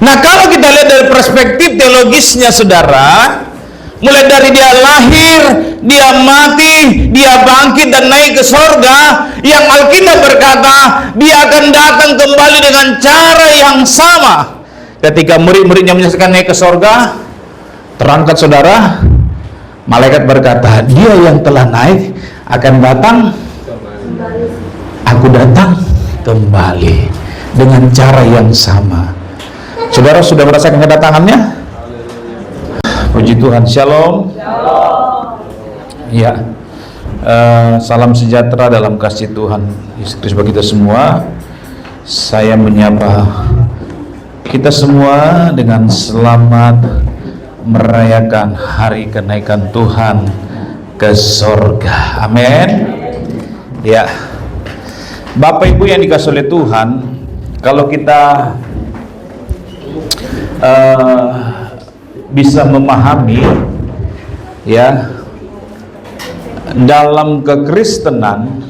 Nah, kalau kita lihat dari perspektif teologisnya, saudara, mulai dari dia lahir, dia mati, dia bangkit dan naik ke sorga, yang Alkitab berkata dia akan datang kembali dengan cara yang sama. Ketika murid-muridnya menyaksikan naik ke sorga, terangkat, saudara, malaikat berkata, dia yang telah naik akan datang, aku datang kembali dengan cara yang sama. Saudara sudah merasakan kedatangannya? Puji Tuhan. Shalom. Ya, salam sejahtera dalam kasih Tuhan Yesus Kristus bagi kita semua. Saya menyapa kita semua dengan selamat merayakan hari kenaikan Tuhan ke sorga. Amin. Ya, Bapak Ibu yang dikasihi oleh Tuhan, kalau kita bisa memahami, ya, dalam kekristenan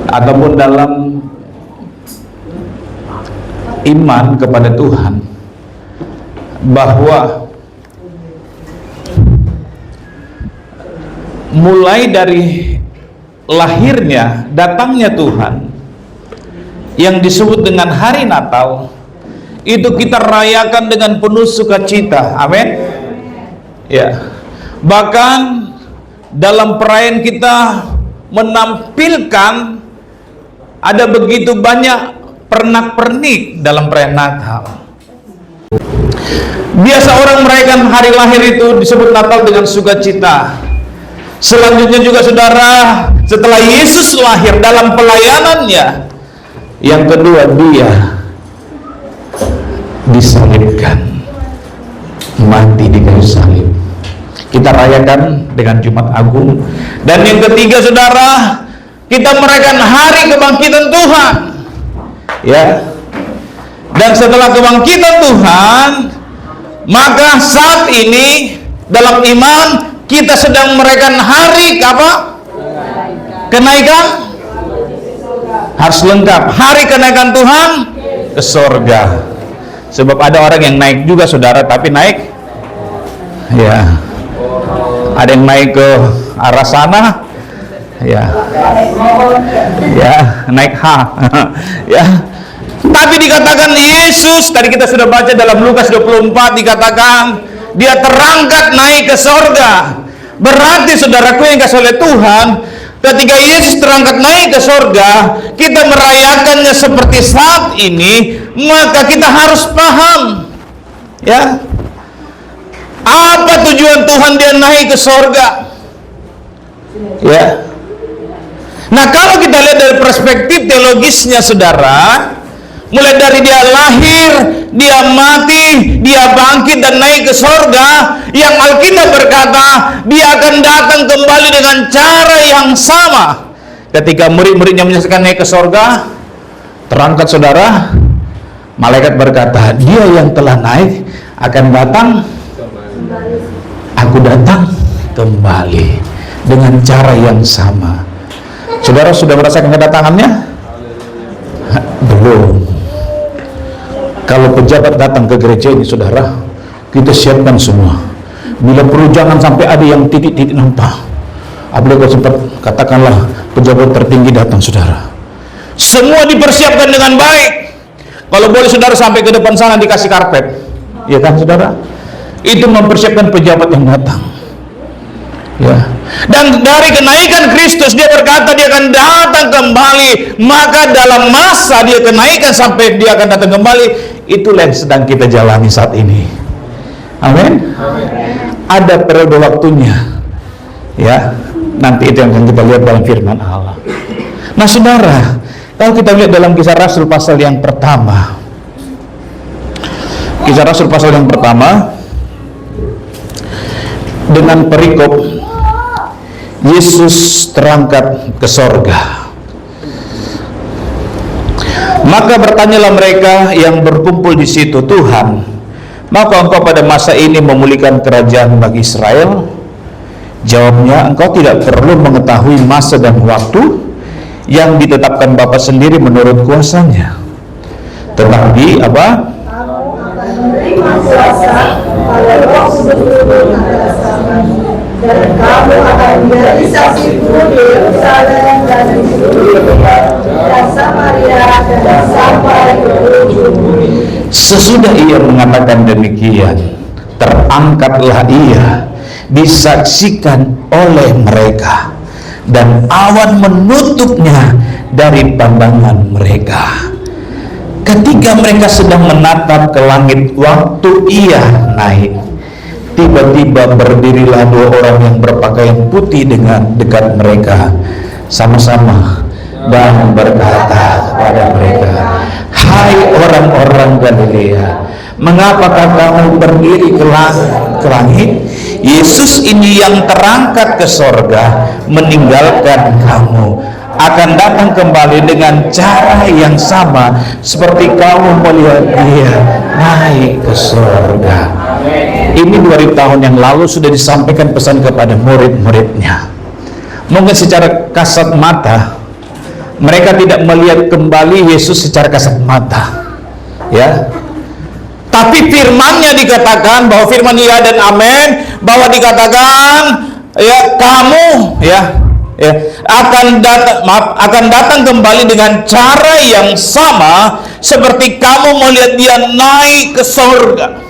ataupun dalam iman kepada Tuhan, bahwa mulai dari lahirnya, datangnya Tuhan yang disebut dengan hari Natal, itu kita rayakan dengan penuh sukacita. Amin. Ya. Bahkan dalam perayaan kita menampilkan ada begitu banyak pernak-pernik dalam perayaan Natal. Biasa orang merayakan hari lahir itu disebut Natal dengan sukacita. Selanjutnya juga, saudara, setelah Yesus lahir dalam pelayanannya, yang kedua, dia disalibkan, mati di kayu salib. Kita rayakan dengan Jumat Agung. Dan yang ketiga, saudara, kita merayakan hari kebangkitan Tuhan. Ya. Dan setelah kebangkitan Tuhan, maka saat ini dalam iman kita sedang merayakan hari apa? Kenaikan. Harus lengkap. Hari kenaikan Tuhan ke sorga. Sebab ada orang yang naik juga, saudara, tapi naik, ya, ada yang naik ke arah sana, ya, naik ya. Tapi dikatakan Yesus, tadi kita sudah baca dalam Lukas 24, dikatakan dia terangkat naik ke sorga. Berarti, saudaraku yang dikasihi oleh Tuhan, ketika Yesus terangkat naik ke sorga, kita merayakannya seperti saat ini, maka kita harus paham, ya, apa tujuan Tuhan dia naik ke sorga, ya. Nah, kalau kita lihat dari perspektif teologisnya, saudara, mulai dari dia lahir, dia mati, dia bangkit dan naik ke sorga, yang Alkitab berkata dia akan datang kembali dengan cara yang sama. Ketika murid-muridnya menyaksikan naik ke sorga, terangkat, saudara, malaikat berkata, dia yang telah naik akan datang, aku datang kembali dengan cara yang sama. Saudara sudah merasakan kedatangannya? Belum. Kalau pejabat datang ke gereja ini, saudara, kita siapkan semua. Bila perlu jangan sampai ada yang titik-titik nampak. Apalagi sempat katakanlah pejabat tertinggi datang, saudara. Semua dipersiapkan dengan baik. Kalau boleh, saudara, sampai ke depan sana dikasih karpet, ya kan, saudara? Itu mempersiapkan pejabat yang datang, ya. Dan dari kenaikan Kristus, dia berkata dia akan datang kembali. Maka dalam masa dia kenaikan sampai dia akan datang kembali, itulah yang sedang kita jalani saat ini. Amin. Ada periode waktunya, ya. Nanti itu yang akan kita lihat dalam firman Allah. Nah, saudara, kalau kita lihat dalam Kisah Rasul pasal yang pertama, Kisah Rasul pasal yang pertama, dengan perikop Yesus terangkat ke sorga. Maka bertanyalah mereka yang berkumpul di situ, Tuhan, maukah Engkau pada masa ini memulihkan kerajaan bagi Israel? Jawabnya, Engkau tidak perlu mengetahui masa dan waktu yang ditetapkan Bapa sendiri menurut kuasanya. Tetapi apa? Kamu akan menerima kuasa kalau Roh Kudus turun atas kamu, dan kamu akan menjadi saksiku di Yerusalem dan di seluruh Yudea dan Samaria dan sampai ke ujung bumi. Sesudah ia mengatakan demikian, terangkatlah ia, disaksikan oleh mereka, dan awan menutupnya dari pandangan mereka. Ketika mereka sedang menatap ke langit waktu ia naik, tiba-tiba berdirilah dua orang yang berpakaian putih dengan dekat mereka sama-sama dan berkata kepada mereka, "Hai orang-orang Galilea, mengapakah kamu berdiri ke langit? Yesus ini yang terangkat ke sorga meninggalkan kamu, akan datang kembali dengan cara yang sama seperti kamu melihat dia naik ke sorga." Ini 2000 tahun yang lalu sudah disampaikan pesan kepada murid-muridnya. Mungkin secara kasat mata mereka tidak melihat kembali Yesus secara kasat mata, ya. Tapi firman-Nya dikatakan bahwa firman ya dan amin, bahwa dikatakan ya kamu akan datang kembali dengan cara yang sama seperti kamu melihat dia naik ke surga.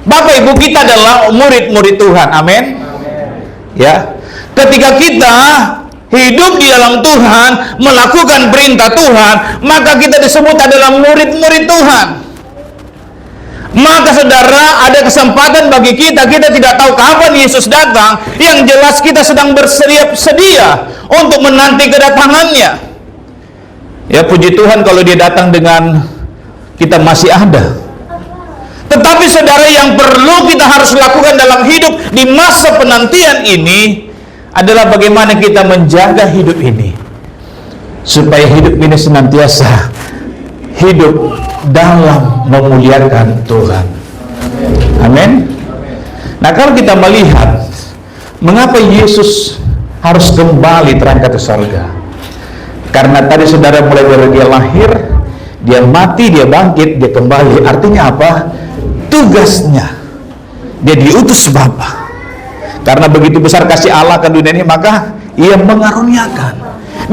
Bapak Ibu, kita adalah murid-murid Tuhan, amin. Ya, ketika kita hidup di dalam Tuhan, melakukan perintah Tuhan, maka kita disebut adalah murid-murid Tuhan. Maka saudara, ada kesempatan bagi kita tidak tahu kapan Yesus datang. Yang jelas kita sedang bersedia untuk menanti kedatangannya. Ya, puji Tuhan kalau dia datang dengan kita masih ada. Tetapi saudara, yang perlu kita harus lakukan dalam hidup di masa penantian ini adalah bagaimana kita menjaga hidup ini, supaya hidup ini senantiasa hidup dalam memuliakan Tuhan. Amin. Nah, kalau kita melihat mengapa Yesus harus kembali terangkat ke surga, karena tadi saudara mulai dari dia lahir, dia mati, dia bangkit, dia kembali. Artinya apa? Tugasnya dia diutus Bapa. Karena begitu besar kasih Allah ke dunia ini, maka ia mengaruniakan,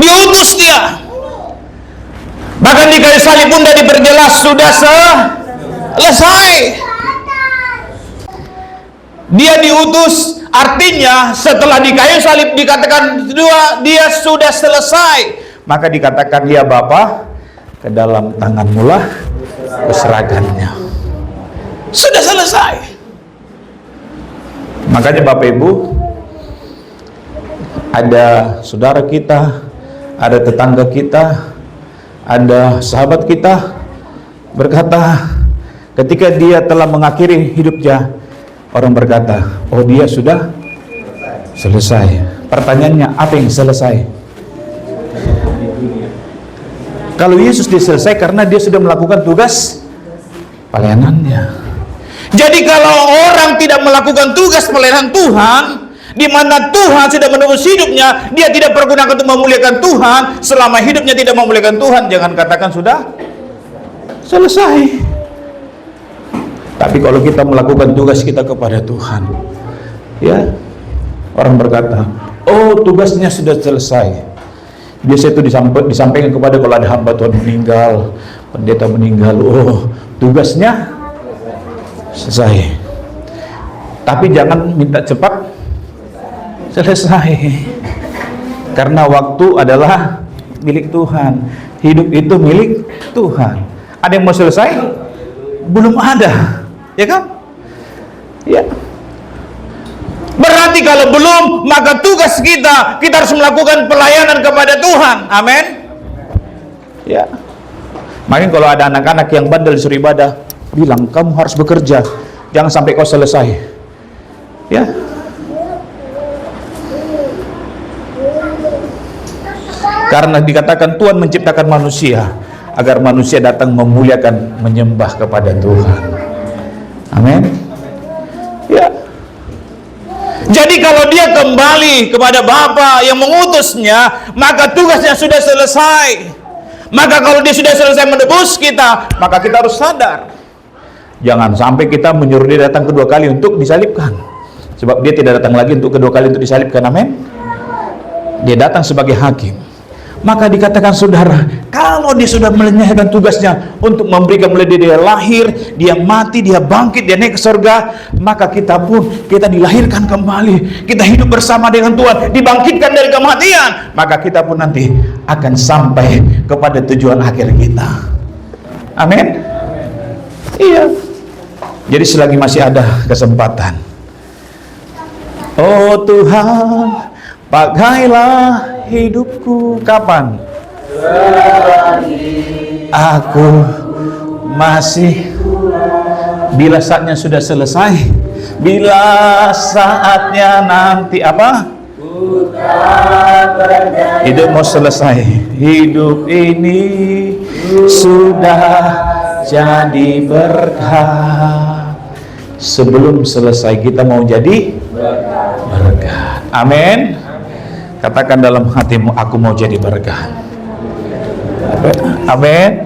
diutus dia. Bahkan di kayu salib pun sudah diperjelas, sudah selesai. Dia diutus, artinya setelah di kayu salib dikatakan dia sudah selesai. Maka dikatakan, ya Bapa, ke dalam tanganmu lah keserahkannya. Sudah selesai. Makanya Bapak Ibu, ada saudara kita, ada tetangga kita, ada sahabat kita berkata, ketika dia telah mengakhiri hidupnya, orang berkata, oh dia sudah selesai. Pertanyaannya, apa yang selesai? Kalau Yesus diselesai karena dia sudah melakukan tugas pelayanannya. Jadi kalau orang tidak melakukan tugas pelayanan Tuhan, di mana Tuhan sudah menebus hidupnya, dia tidak pergunakan untuk memuliakan Tuhan, selama hidupnya tidak memuliakan Tuhan, jangan katakan sudah selesai. Tapi kalau kita melakukan tugas kita kepada Tuhan, ya, orang berkata, oh tugasnya sudah selesai. Biasa itu disampaikan kepada kalau ada hamba Tuhan meninggal, pendeta meninggal, oh tugasnya selesai. Tapi jangan minta cepat selesai, karena waktu adalah milik Tuhan, hidup itu milik Tuhan. Ada yang mau selesai? Belum ada, ya kan? Ya. Berarti kalau belum, maka tugas kita harus melakukan pelayanan kepada Tuhan. Amin. Ya. Makanya kalau ada anak-anak yang bandel disuruh ibadah, bilang kamu harus bekerja, jangan sampai kau selesai. Ya. Karena dikatakan Tuhan menciptakan manusia agar manusia datang memuliakan, menyembah kepada Tuhan. Amin. Ya. Jadi kalau dia kembali kepada Bapa yang mengutusnya, maka tugasnya sudah selesai. Maka kalau dia sudah selesai menebus kita, maka kita harus sadar. Jangan sampai kita menyuruh dia datang kedua kali untuk disalibkan. Sebab dia tidak datang lagi untuk kedua kali untuk disalibkan, amin. Dia datang sebagai hakim. Maka dikatakan saudara, kalau dia sudah menyelesaikan tugasnya untuk memberikan mulai dia lahir, dia mati, dia bangkit, dia naik ke surga, maka kita pun, kita dilahirkan kembali, kita hidup bersama dengan Tuhan, dibangkitkan dari kematian, maka kita pun nanti akan sampai kepada tujuan akhir kita. Amin. Iya. Jadi selagi masih ada kesempatan, oh Tuhan, pakailah hidupku. Kapan? Aku masih. Bila saatnya sudah selesai, bila saatnya nanti apa? Hidup mau selesai. Hidup ini sudah jadi berkah. Sebelum selesai kita mau jadi berkat. Amin. Katakan dalam hatimu, aku mau jadi berkat. Amin.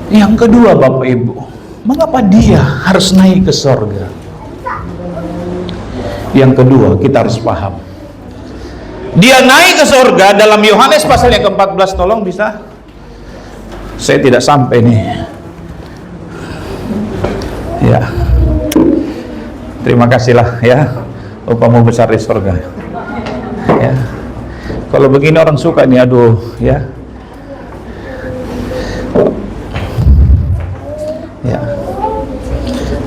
Yang kedua, Bapak Ibu, mengapa dia harus naik ke sorga? Yang kedua, kita harus paham. Dia naik ke sorga dalam Yohanes pasal yang ke-14. Tolong bisa? Saya tidak sampai nih. Ya. Terima kasihlah ya. Upamu besar di sorga. Ya. Kalau begini orang suka nih, aduh ya. Ya.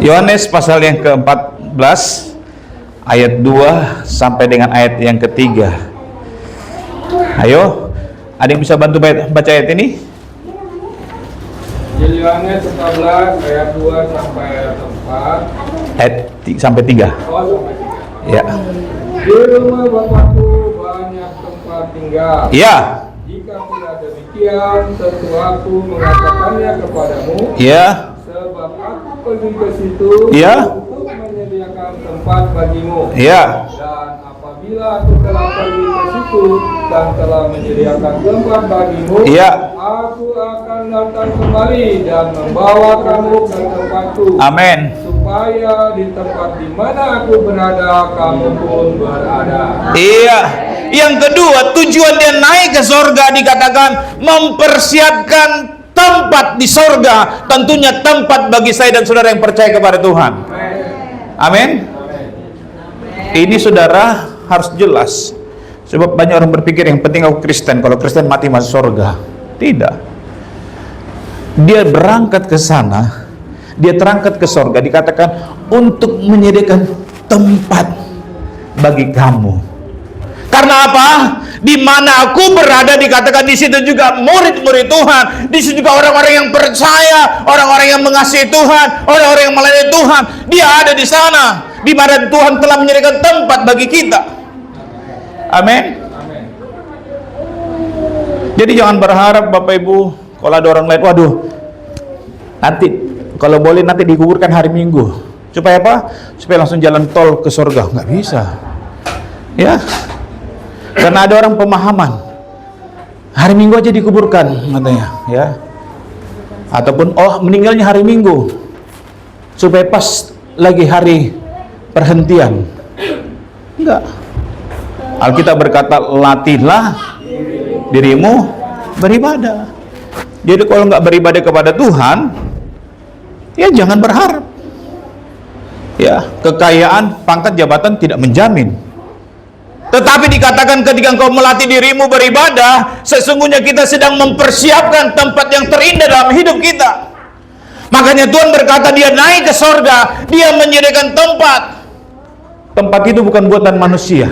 Yohanes pasal yang ke-14 ayat 2 sampai dengan ayat yang ketiga. Ayo, ada yang bisa bantu baca ayat ini? Yohanes 14 ayat 2 sampai ayat 4. Ayat sampai 3. Oh, sampai 3. Ya. Di rumah Bapakku banyak tempat tinggal. Ya. Jika tidak demikian, tentu aku mengatakannya kepadamu. Ya. Sebab aku pergi ke situ Ya. untuk menyediakan tempat bagimu. Ya. Dan apabila aku telah pergi ke situ dan telah menyediakan tempat bagimu, Ya. aku akan datang kembali dan membawa kamu ke tempatku. Amin. Supaya di tempat di mana aku berada, kamu pun berada. Iya. Yang kedua, tujuan dia naik ke sorga dikatakan mempersiapkan tempat di sorga. Tentunya tempat bagi saya dan saudara yang percaya kepada Tuhan. Amin. Ini saudara harus jelas. Sebab banyak orang berpikir yang penting aku Kristen. Kalau Kristen mati masuk sorga. Tidak. Dia berangkat ke sana. Dia terangkat ke sorga, dikatakan untuk menyediakan tempat bagi kamu. Karena apa? Di mana aku berada, dikatakan di situ juga murid-murid Tuhan, di situ juga orang-orang yang percaya, orang-orang yang mengasihi Tuhan, orang-orang yang melayani Tuhan. Dia ada di sana, di mana Tuhan telah menyediakan tempat bagi kita. Amin. Jadi jangan berharap Bapak Ibu, kalau ada orang lain, waduh, nanti kalau boleh nanti dikuburkan hari Minggu. Supaya apa? Supaya langsung jalan tol ke surga. Nggak bisa. Ya. Karena ada orang pemahaman. Hari Minggu aja dikuburkan katanya, ya. Ataupun meninggalnya hari Minggu. Supaya pas lagi hari perhentian. Enggak. Alkitab berkata, latihlah dirimu beribadah. Jadi kalau nggak beribadah kepada Tuhan, ya jangan berharap. Ya, kekayaan, pangkat, jabatan tidak menjamin. Tetapi dikatakan ketika engkau melatih dirimu beribadah, sesungguhnya kita sedang mempersiapkan tempat yang terindah dalam hidup kita. Makanya Tuhan berkata dia naik ke sorga, dia menyediakan tempat. Tempat itu bukan buatan manusia.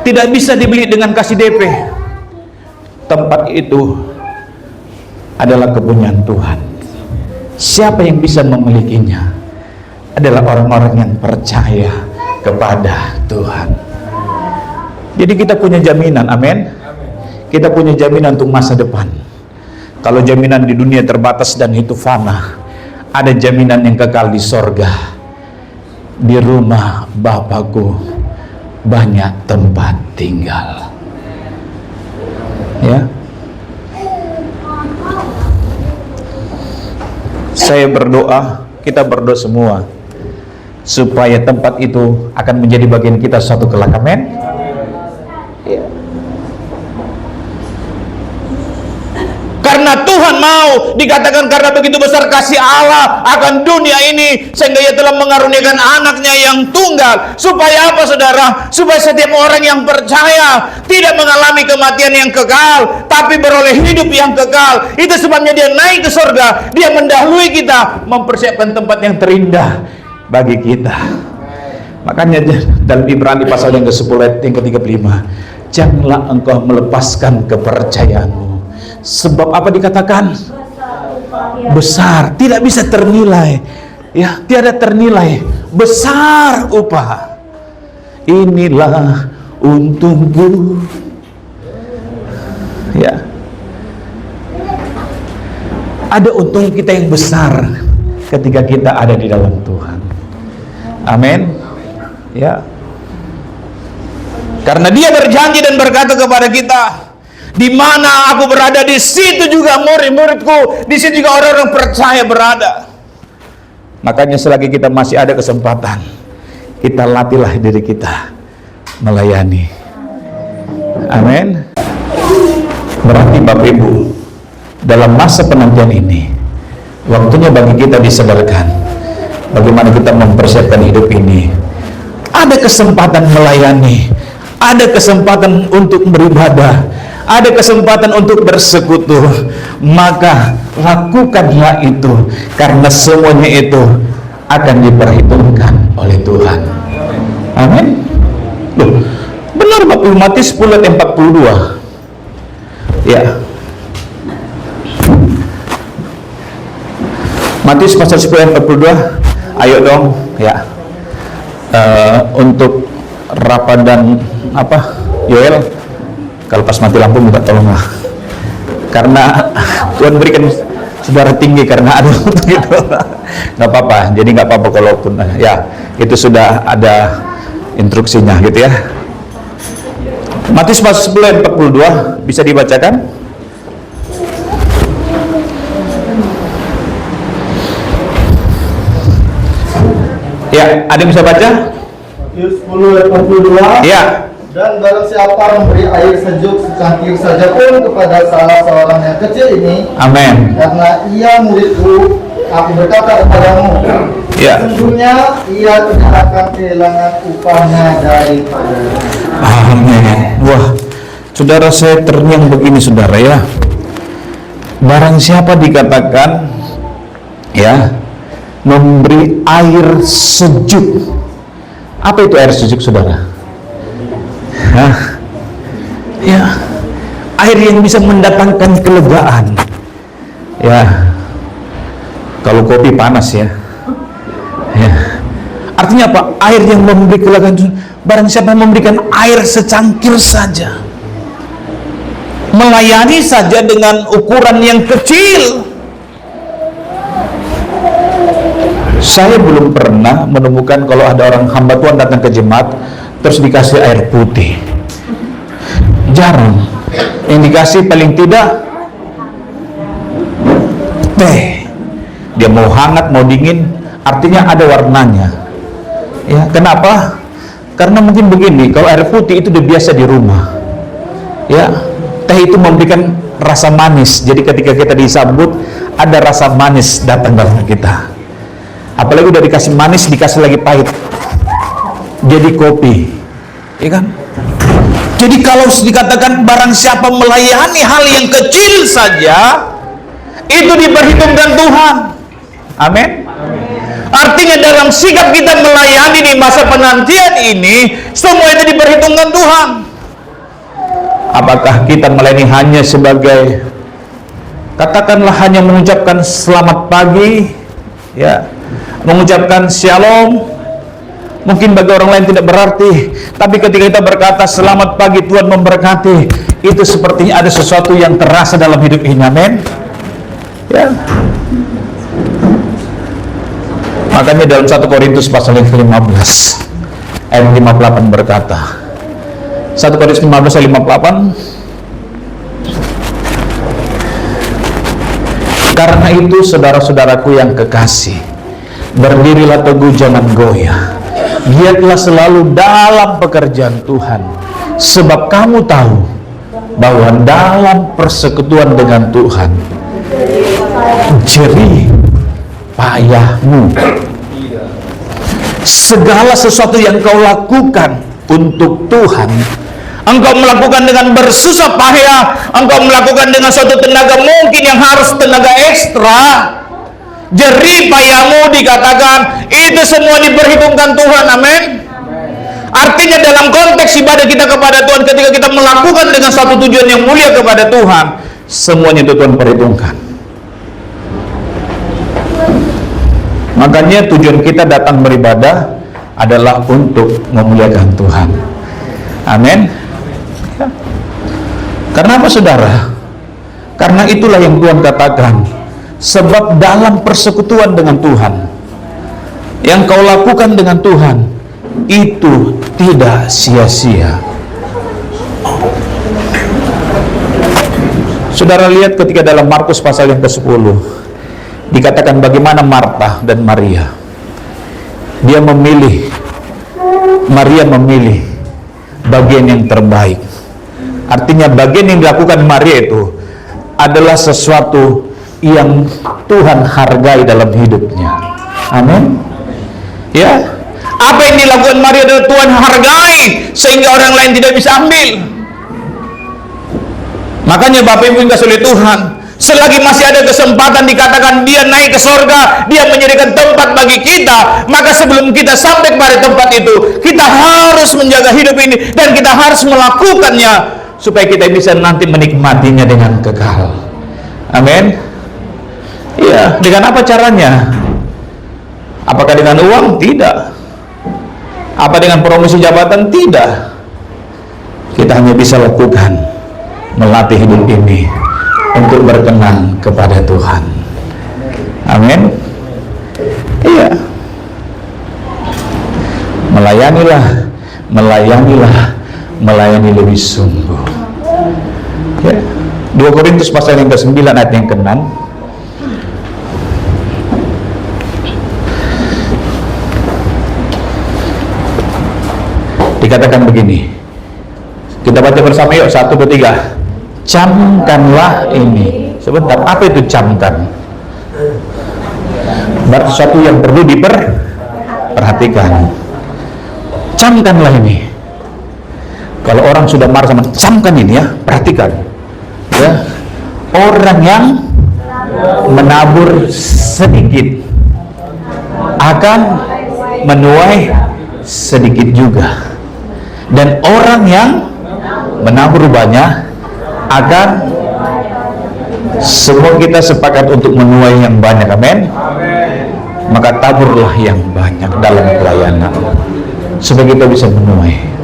Tidak bisa dibeli dengan kasih DP. Tempat itu adalah kepunyaan Tuhan. Siapa yang bisa memilikinya adalah orang-orang yang percaya kepada Tuhan. Jadi kita punya jaminan, amin. Kita punya jaminan untuk masa depan. Kalau jaminan di dunia terbatas dan itu fana, ada jaminan yang kekal di sorga. Di rumah Bapakku banyak tempat tinggal. Ya. Saya berdoa, kita berdoa semua, supaya tempat itu akan menjadi bagian kita suatu kelak. Amin. Ya. Karena Tuhan mau, dikatakan karena begitu besar kasih Allah akan dunia ini, sehingga Ia telah mengaruniakan anaknya yang tunggal. Supaya apa, saudara? Supaya setiap orang yang percaya tidak mengalami kematian yang kekal, tapi beroleh hidup yang kekal. Itu sebabnya Dia naik ke surga. Dia mendahului kita, mempersiapkan tempat yang terindah bagi kita. Makanya dalam Ibrani pasal yang ke-10 ayat yang ke-35, janganlah engkau melepaskan kepercayaanmu. Sebab apa dikatakan? Besar, tidak bisa ternilai. Ya, tiada ternilai. Besar upah. Inilah untungku. Ya. Ada untung kita yang besar ketika kita ada di dalam Tuhan. Amin. Ya. Karena Dia berjanji dan berkata kepada kita, di mana aku berada, di situ juga murid-muridku, di situ juga orang-orang percaya berada. Makanya selagi kita masih ada kesempatan, kita latihlah diri kita melayani. Amin. Berarti Bapak Ibu, dalam masa penantian ini, waktunya bagi kita disadarkan bagaimana kita mempersiapkan hidup ini. Ada kesempatan melayani, ada kesempatan untuk beribadah, ada kesempatan untuk bersekutu, maka lakukanlah itu, karena semuanya itu akan diperhitungkan oleh Tuhan. Amin. Loh, benar Bapak, Matius 10 ayat 42. Ya. Matius pasal 10 ayat 42. Ayo dong, ya. Untuk Rafa dan Yoel, kalau pas mati lampu minta tolonglah, karena Tuhan berikan saudara tinggi karena ada untuk itu. Nggak apa-apa, jadi nggak apa-apa kalaupun ya itu sudah ada instruksinya gitu ya. Matius pasal 10 ayat 42 bisa dibacakan? Ya, ada yang bisa baca? Matius 10 ayat 42. Ya. Dan barang siapa memberi air sejuk secangkir saja pun kepada salah seorang yang kecil ini, Amin. karena ia muridku, aku berkata kepadamu, Ya. sesungguhnya ia tidak akan kehilangan upahnya daripada. Amin. Wah, saudara, saya terngiang begini saudara ya. Barang siapa dikatakan ya memberi air sejuk. Apa itu air sejuk saudara? Hah? Ya, air yang bisa mendatangkan kelegaan. Ya, kalau kopi panas ya. Ya. Artinya apa? Air yang memberi kelegaan. Barang siapa memberikan air secangkir saja, melayani saja dengan ukuran yang kecil. Saya belum pernah menemukan kalau ada orang hamba Tuhan datang ke jemaat terus dikasih air putih. Jarang. Yang dikasih paling tidak teh. Dia mau hangat mau dingin, artinya ada warnanya. Ya, kenapa? Karena mungkin begini, kalau air putih itu udah biasa di rumah. Ya, teh itu memberikan rasa manis. Jadi ketika kita disambut, ada rasa manis datang dalam kita. Apalagi udah dikasih manis, dikasih lagi pahit, jadi kopi, ya kan? Jadi kalau dikatakan barang siapa melayani hal yang kecil saja, itu diperhitungkan Tuhan. Amin. Artinya dalam sikap kita melayani di masa penantian ini, semua itu diperhitungkan Tuhan. Apakah kita melayani hanya sebagai, katakanlah hanya mengucapkan selamat pagi, ya, mengucapkan shalom, mungkin bagi orang lain tidak berarti, tapi ketika kita berkata selamat pagi Tuhan memberkati, itu sepertinya ada sesuatu yang terasa dalam hidup ini. Amin. Ya. Makanya dalam 1 Korintus pasal yang ke-15 ayat 58 berkata, 1 Korintus 15 ayat 58, Karena itu saudara-saudaraku yang kekasih, berdirilah teguh, jangan goyah. Giatlah selalu dalam pekerjaan Tuhan, sebab kamu tahu bahwa dalam persekutuan dengan Tuhan jerih payahmu. Segala sesuatu yang kau lakukan untuk Tuhan, engkau melakukan dengan bersusah payah, engkau melakukan dengan suatu tenaga mungkin yang harus tenaga ekstra. Jerih payahmu dikatakan, itu semua diperhitungkan Tuhan. Amin. Artinya dalam konteks ibadah kita kepada Tuhan, ketika kita melakukan dengan satu tujuan yang mulia kepada Tuhan, semuanya itu Tuhan perhitungkan. Makanya tujuan kita datang beribadah adalah untuk memuliakan Tuhan. Amin. Karena apa, saudara? Karena itulah yang Tuhan katakan, sebab dalam persekutuan dengan Tuhan, yang kau lakukan dengan Tuhan itu tidak sia-sia. Saudara lihat ketika dalam Markus pasal yang ke-10 dikatakan bagaimana Marta dan Maria. Maria memilih bagian yang terbaik. Artinya bagian yang dilakukan Maria itu adalah sesuatu yang Tuhan hargai dalam hidupnya. Amin. Ya, apa yang dilakukan Maria adalah Tuhan hargai sehingga orang lain tidak bisa ambil. Makanya Bapak Ibu yang kasih oleh Tuhan, selagi masih ada kesempatan dikatakan dia naik ke sorga, dia menyediakan tempat bagi kita, maka sebelum kita sampai pada tempat itu, kita harus menjaga hidup ini dan kita harus melakukannya supaya kita bisa nanti menikmatinya dengan kekal. Amin. Iya, dengan apa caranya? Apakah dengan uang? Tidak. Apa dengan promosi jabatan? Tidak. Kita hanya bisa lakukan melatih hidup ini untuk berkenan kepada Tuhan. Amin. Iya. Melayani lebih sungguh. Ya. 2 Korintus pasal yang ke-9 ayat yang ke-6. Dikatakan begini. Kita baca bersama yuk, 1, 2, 3. Camkanlah ini. Sebentar, apa itu camkan? Sesuatu yang perlu diperhatikan. Camkanlah ini. Kalau orang sudah marah sama, camkan ini ya, perhatikan. Ya, orang yang menabur sedikit akan menuai sedikit juga, dan orang yang menabur banyak akan, semua kita sepakat untuk menuai yang banyak. Amin. Maka taburlah yang banyak dalam pelayanan supaya kita bisa menuai.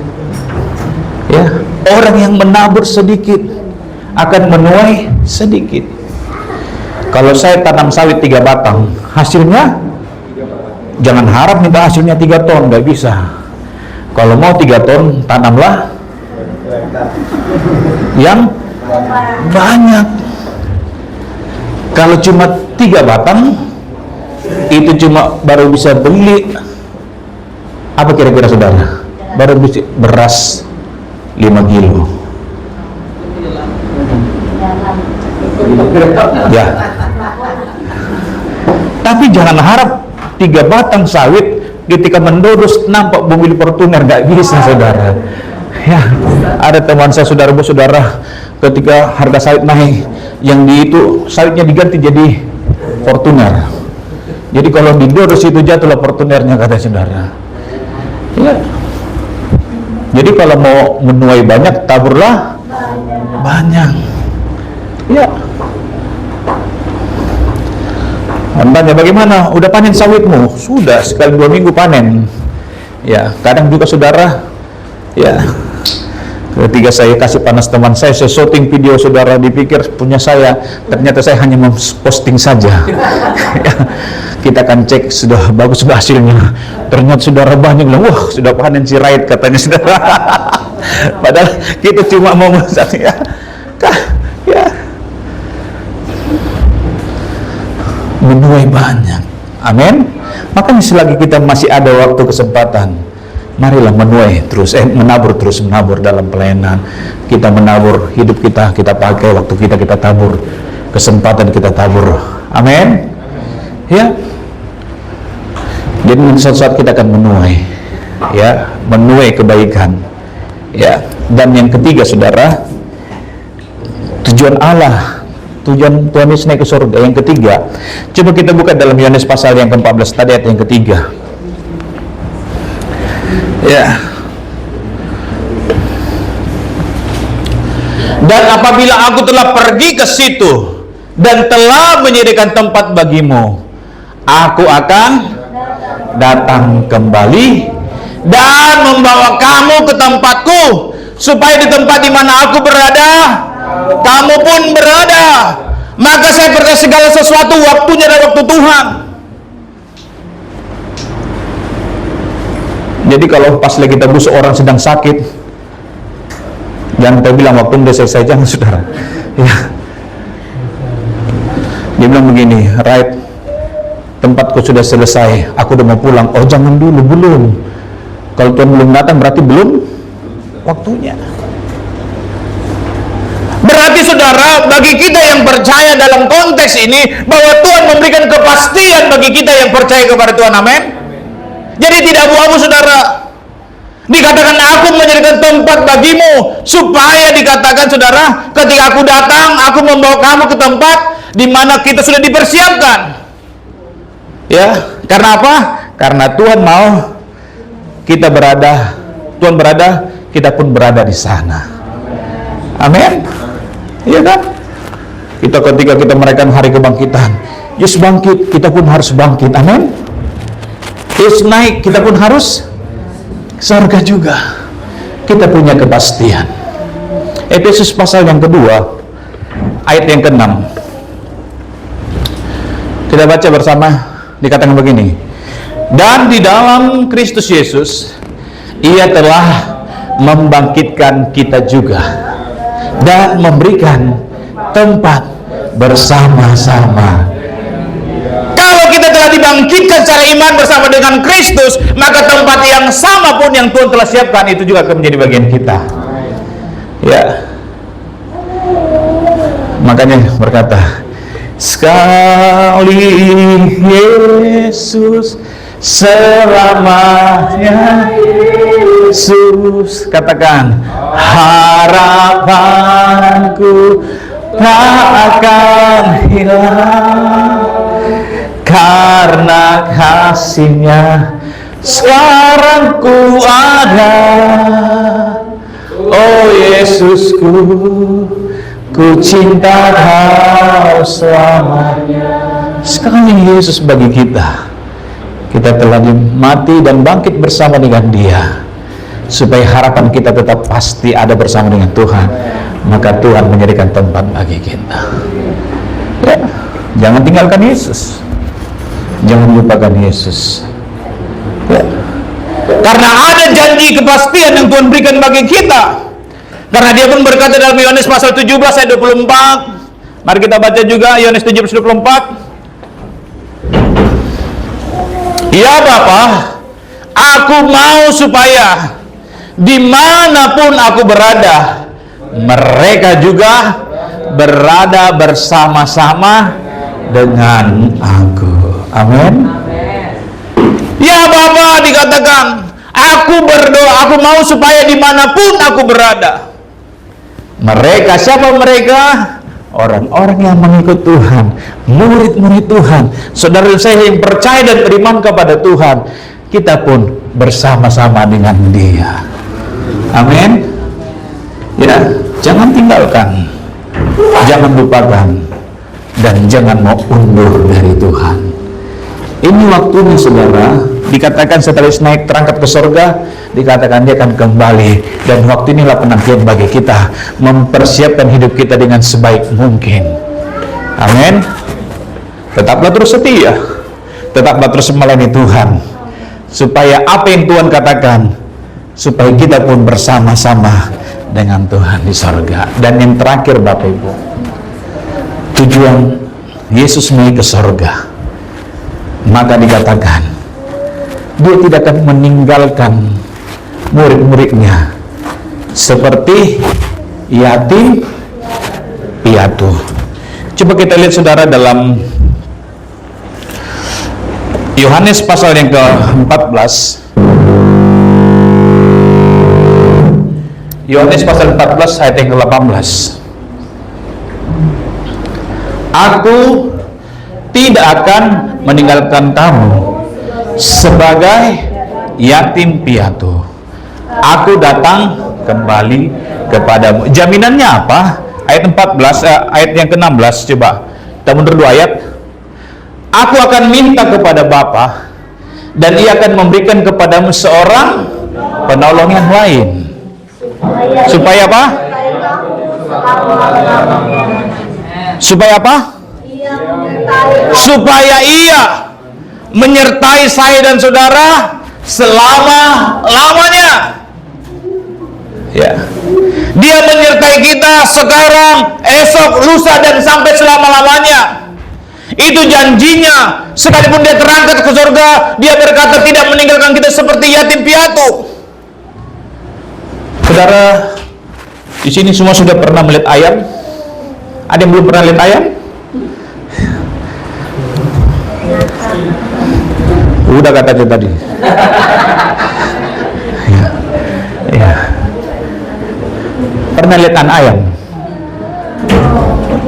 Ya, orang yang menabur sedikit akan menuai sedikit. Kalau saya tanam sawit 3 batang, hasilnya jangan harap minta hasilnya 3 ton, nggak bisa. Kalau mau 3 ton, tanamlah yang banyak. Kalau cuma 3 batang, itu cuma baru bisa beli apa kira-kira saudara? Baru bisa beras 5 kilo. Ya. Tapi jangan harap 3 batang sawit ketika mendodos nampak mobil Fortuner, nggak bisa saudara. Ya, ada teman saya, saudara, ketika harga sawit naik, yang itu sawitnya diganti jadi Fortuner. Jadi kalau didodos itu jatuhlah Fortunernya, kata saudara. Ya. Jadi kalau mau menuai banyak, taburlah banyak. Ya. Tanya bagaimana? Udah panen sawitmu? Sudah, sekali 2 minggu panen. Ya, kadang juga saudara, ya, ketika saya kasih panas teman saya syuting video, saudara dipikir punya saya, ternyata saya hanya memposting saja. Ya, kita akan cek sudah bagus hasilnya. Ternyata saudara banyak bilang, wah sudah panen si Raid, katanya saudara. Padahal kita cuma mau ya. menuai banyak. Amin. Makanya selagi kita masih ada waktu kesempatan, marilah menuai terus, menabur terus, menabur dalam pelayanan. Kita menabur hidup kita pakai waktu kita tabur, kesempatan kita tabur. Amin. Ya. Jadi suatu saat kita akan menuai, ya, menuai kebaikan. Ya. Dan yang ketiga, saudara, tujuan Allah, tujuan Tuhan Yesus naik ke surga. Yang ketiga, coba kita buka dalam Yohanes pasal yang ke-14 tadi, ayat yang ketiga. Ya. Dan apabila aku telah pergi ke situ dan telah menyediakan tempat bagimu, aku akan datang kembali dan membawa kamu ke tempatku, supaya di tempat di mana aku berada, kamu pun berada. Maka saya percaya segala sesuatu waktunya dan waktu Tuhan. Jadi kalau pas lagi kita busuk orang sedang sakit, jangan kita bilang waktu udah selesai, jangan, saudara. Ya. Dia bilang begini, right, tempatku sudah selesai, aku udah mau pulang. Oh, jangan dulu, belum. Kalau Tuhan belum datang berarti belum waktunya. Berarti, saudara, bagi kita yang percaya dalam konteks ini, bahwa Tuhan memberikan kepastian bagi kita yang percaya kepada Tuhan. Amin. Jadi tidak abu-abu, saudara. Dikatakan aku menjadikan tempat bagimu, supaya dikatakan, saudara, ketika aku datang, aku membawa kamu ke tempat di mana kita sudah dipersiapkan. Ya, karena apa? Karena Tuhan mau kita berada, Tuhan berada, kita pun berada di sana. Amin. Iya kan? Kita ketika kita merayakan hari kebangkitan, Yesus bangkit, kita pun harus bangkit. Amin. Yesus naik, kita pun harus surga juga. Kita punya kepastian. Efesus pasal yang kedua, ayat yang ke-6. Kita baca bersama, dikatakan begini. Dan di dalam Kristus Yesus, Ia telah membangkitkan kita juga dan memberikan tempat bersama-sama. Kalau kita telah dibangkitkan secara iman bersama dengan Kristus, maka tempat yang sama pun yang Tuhan telah siapkan itu juga akan menjadi bagian kita. Ya. Makanya berkata, sekali Yesus selamanya Yesus, katakan, harapanku tak akan hilang karena kasih-Nya sekarang ku ada. Oh Yesusku, ku cinta Kau selamanya. Sekali Yesus bagi kita, kita telah mati dan bangkit bersama dengan Dia, supaya harapan kita tetap pasti ada bersama dengan Tuhan. Maka Tuhan menjadikan tempat bagi kita. Ya, jangan tinggalkan Yesus, jangan lupakan Yesus. Ya. Karena ada janji kepastian yang Tuhan berikan bagi kita. Karena Dia pun berkata dalam Yohanes pasal 17 ayat 24. Mari kita baca juga Yohanes 17:24. Ya Bapa, aku mau supaya dimanapun aku berada, mereka juga berada bersama-sama dengan aku. Amin. Ya Bapa, dikatakan, aku berdoa, aku mau supaya dimanapun aku berada. Mereka, siapa mereka? Orang-orang yang mengikut Tuhan, murid-murid Tuhan, saudara saya yang percaya dan beriman kepada Tuhan, kita pun bersama-sama dengan Dia. Amin. Ya, jangan tinggalkan, jangan lupakan, dan jangan mau undur dari Tuhan. Ini waktunya, saudara. Dikatakan setelah naik terangkat ke surga, dikatakan Dia akan kembali, dan waktu inilah penantian bagi kita mempersiapkan hidup kita dengan sebaik mungkin. Amin. Tetaplah terus setia, tetaplah terus melayani Tuhan, supaya apa yang Tuhan katakan, supaya kita pun bersama-sama dengan Tuhan di surga. Dan yang terakhir, Bapak Ibu, tujuan Yesus naik ke surga maka dikatakan dia tidak akan meninggalkan murid-muridnya seperti yatim piatu. Coba kita lihat saudara dalam Yohanes pasal yang ke-14. Yohanes pasal 14 ayat yang ke-18. Aku tidak akan meninggalkan kamu sebagai yatim piatu. Aku datang kembali kepadamu. Jaminannya apa? Ayat 14, ayat yang ke-16, coba kita mundur 2 ayat. Aku akan minta kepada Bapa dan Ia akan memberikan kepadamu seorang penolong yang lain. Supaya apa? Supaya apa? Supaya Ia menyertai saya dan saudara selama-lamanya. Ya. Dia menyertai kita sekarang, esok, lusa, dan sampai selama-lamanya. Itu janjinya. Sekalipun dia terangkat ke surga, dia berkata tidak meninggalkan kita seperti yatim piatu. Saudara, di sini semua sudah pernah melihat ayam? Ada yang belum pernah lihat ayam? Udah katanya tadi. Ya. Ya. Pernah lihat anak ayam?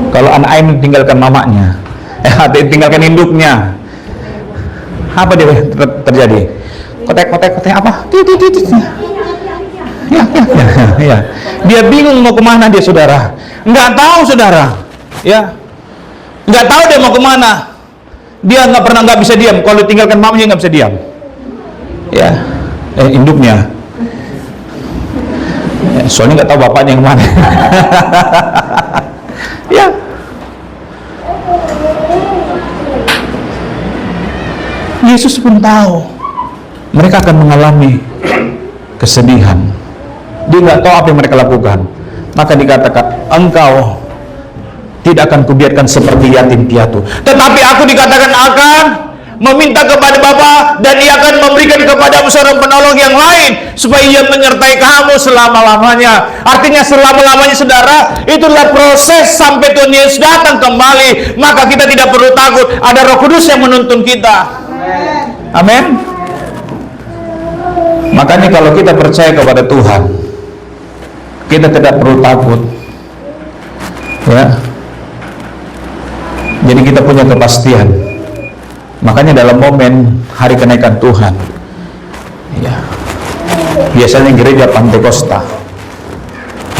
Kalau anak ayam tinggalkan mamanya, tinggalkan induknya, apa dia terjadi? Kotek apa? Ya. Dia bingung mau kemana dia, saudara. Nggak tahu, saudara. Ya, nggak tahu dia mau kemana. Dia nggak bisa diam. Kalau tinggalkan mamanya nggak bisa diam. Ya, induknya. Ya, soalnya nggak tahu bapaknya yang mana. Ya. Yesus pun tahu mereka akan mengalami kesedihan. Dia nggak tahu apa yang mereka lakukan. Maka dikatakan, engkau tidak akan kubiarkan seperti yatim piatu. Tetapi aku dikatakan akan meminta kepada Bapa dan Ia akan memberikan kepadamu seorang penolong yang lain supaya Ia menyertai kamu selama-lamanya. Artinya selama-lamanya, saudara, itulah proses sampai Tuhan Yesus datang kembali. Maka kita tidak perlu takut. Ada Roh Kudus yang menuntun kita. Amin. Makanya kalau kita percaya kepada Tuhan, kita tidak perlu takut. Ya. Jadi kita punya kepastian. Makanya dalam momen hari kenaikan Tuhan, ya, biasanya gereja Pantekosta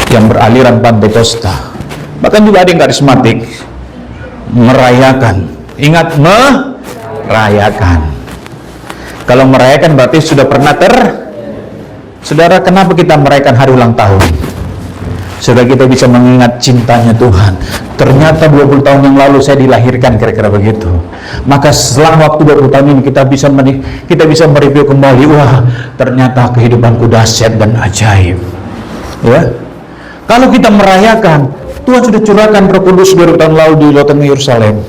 yang beraliran Pantekosta, bahkan juga ada yang karismatik, merayakan. Ingat, merayakan. Kalau merayakan berarti sudah pernah Saudara, kenapa kita merayakan hari ulang tahun? Supaya kita bisa mengingat cintanya Tuhan. Ternyata 20 tahun yang lalu saya dilahirkan, kira-kira begitu. Maka selang waktu 20 tahun ini kita bisa mereview kembali. Wah, ternyata kehidupanku dahsyat dan ajaib. Ya. Kalau kita merayakan, Tuhan sudah curahkan Roh Kudus 2000 tahun lalu di Lautan Yerusalem.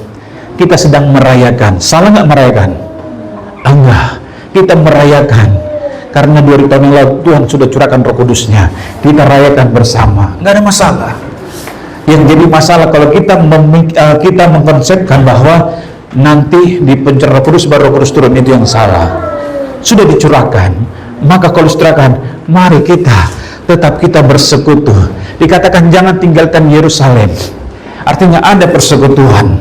Kita sedang merayakan. Salah nggak merayakan? Enggak. Kita merayakan. Karena 2000 tahun yang lalu Tuhan sudah curahkan Roh Kudus-Nya. Kita rayakan bersama. Nggak ada masalah. Yang jadi masalah kalau kita mengkonsepkan bahwa nanti di pencurah Roh Kudus baru Roh Kudus turun, itu yang salah. Sudah dicurahkan. Maka kalau dicurahkan, mari kita bersekutu. Dikatakan jangan tinggalkan Yerusalem. Artinya ada persekutuan.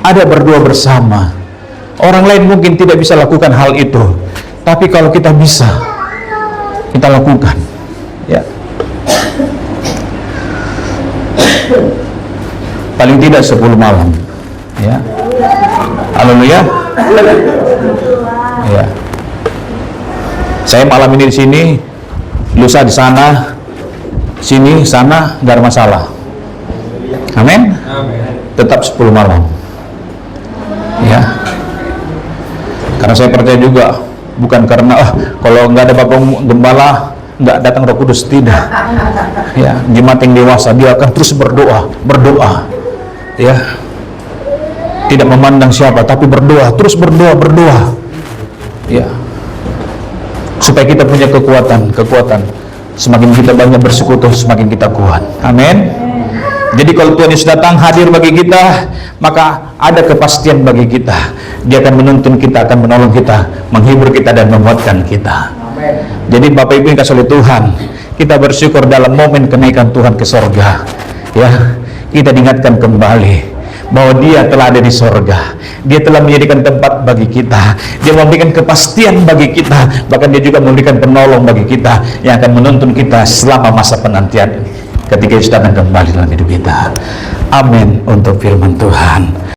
Ada berdua bersama. Orang lain mungkin tidak bisa lakukan hal itu. Tapi kalau kita bisa, kita lakukan. Ya. Paling tidak 10 malam. Ya. Haleluya. Ya. Saya malam ini di sini, lusa di sana, sini, sana, nggak ada masalah. Amin. Tetap 10 malam. Ya. Karena saya percaya juga, bukan karena kalau nggak ada Bapak Gembala nggak datang Roh Kudus, tidak. Ya, jemaat yang dewasa dia akan terus berdoa. Ya. Tidak memandang siapa, tapi berdoa, terus berdoa. Ya. Supaya kita punya kekuatan. Semakin kita banyak bersekutu, semakin kita kuat. Amin. Jadi kalau Tuhan Yesus datang hadir bagi kita, maka ada kepastian bagi kita. Dia akan menuntun kita, akan menolong kita, menghibur kita dan menguatkan kita. Jadi Bapak Ibu yang kasih oleh Tuhan, kita bersyukur dalam momen kenaikan Tuhan ke sorga. Ya, kita diingatkan kembali bahwa Dia telah ada di sorga. Dia telah menjadikan tempat bagi kita. Dia memberikan kepastian bagi kita. Bahkan Dia juga memberikan penolong bagi kita yang akan menuntun kita selama masa penantian ketika Yesus datang kembali dalam hidup kita. Amin untuk firman Tuhan.